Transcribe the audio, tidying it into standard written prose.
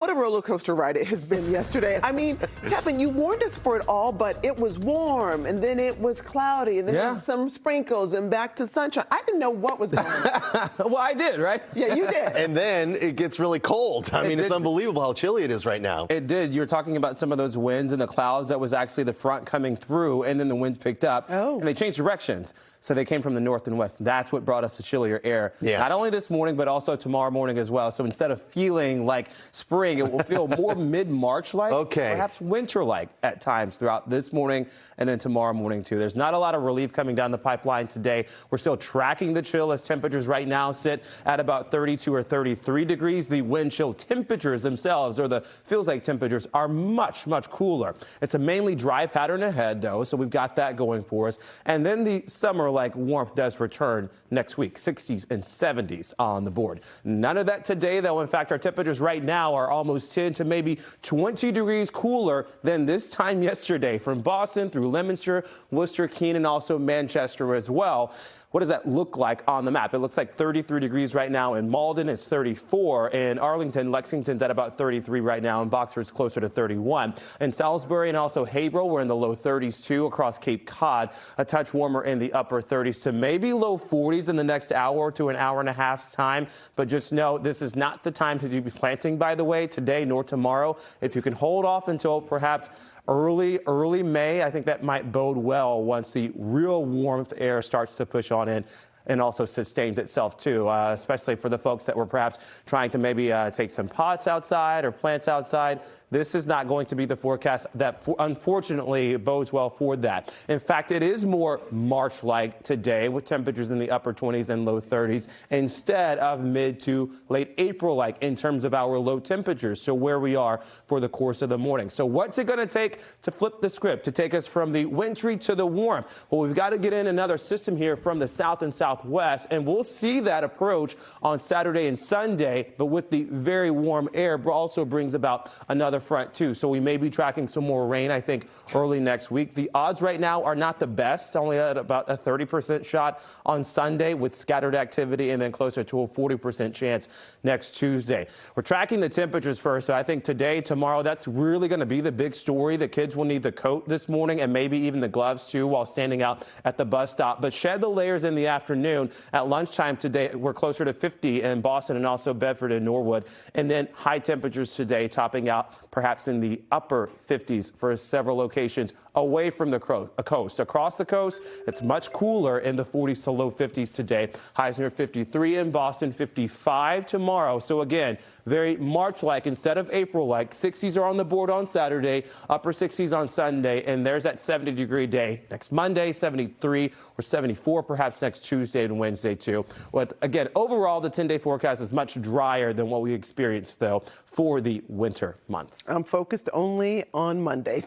What a roller coaster ride it has been yesterday. I mean, Tevin, you warned us for it all, but it was warm, and then it was cloudy, and then there was some sprinkles, and back to sunshine. I didn't know what was going on. Well, I did, right? Yeah, you did. And then it gets really cold. I mean, it's unbelievable how chilly it is right now. It did. You were talking about some of those winds and the clouds. That was actually the front coming through, and then the winds picked up, and they changed directions. So they came from the north and west. That's what brought us the chillier air. Yeah. Not only this morning, but also tomorrow morning as well. So instead of feeling like spring, it will feel more mid-March-like, perhaps winter-like at times throughout this morning and then tomorrow morning, too. There's not a lot of relief coming down the pipeline today. We're still tracking the chill as temperatures right now sit at about 32 or 33 degrees. The wind chill temperatures themselves, or the feels-like temperatures, are much, much cooler. It's a mainly dry pattern ahead, though, so we've got that going for us. And then the summer-like warmth does return next week, 60s and 70s on the board. None of that today, though. In fact, our temperatures right now are almost 10 to maybe 20 degrees cooler than this time yesterday, from Boston through Leominster, Worcester, Keene, and also Manchester as well. What does that look like on the map? It looks like 33 degrees right now in Malden. It's 34 in Arlington. Lexington's at about 33 right now, and Boxford's closer to 31. In Salisbury and also Haverhill, we're in the low 30s too. Across Cape Cod, a touch warmer in the upper 30s to maybe low 40s in the next hour to an hour and a half's time. But just know this is not the time to be planting, by the way, today nor tomorrow. If you can hold off until perhaps early May, I think that might bode well once the real warmth air starts to push on in and also sustains itself too, especially for the folks that were perhaps trying to maybe take some pots outside or plants outside. This is not going to be the forecast that unfortunately bodes well for that. In fact, it is more March-like today with temperatures in the upper 20s and low 30s instead of mid to late April-like in terms of our low temperatures. So where we are for the course of the morning. So what's it going to take to flip the script, to take us from the wintry to the warm? Well, we've got to get in another system here from the south and southwest, and we'll see that approach on Saturday and Sunday, but with the very warm air also brings about another front too. So we may be tracking some more rain, I think, early next week. The odds right now are not the best, only at about a 30% shot on Sunday with scattered activity, and then closer to a 40% chance next Tuesday. We're tracking the temperatures first. So I think today, tomorrow, that's really going to be the big story. The kids will need the coat this morning and maybe even the gloves too while standing out at the bus stop. But shed the layers in the afternoon. At lunchtime today, we're closer to 50 in Boston and also Bedford and Norwood. And then high temperatures today topping out perhaps in the upper 50s for several locations away from the coast. Across the coast, it's much cooler in the 40s to low 50s today. Highs near 53 in Boston, 55 tomorrow. So again, very March-like instead of April-like. 60s are on the board on Saturday, upper 60s on Sunday, and there's that 70-degree day next Monday, 73 or 74 perhaps next Tuesday and Wednesday too. But again, overall, the 10-day forecast is much drier than what we experienced, though, for the winter months. I'm focused only on Monday.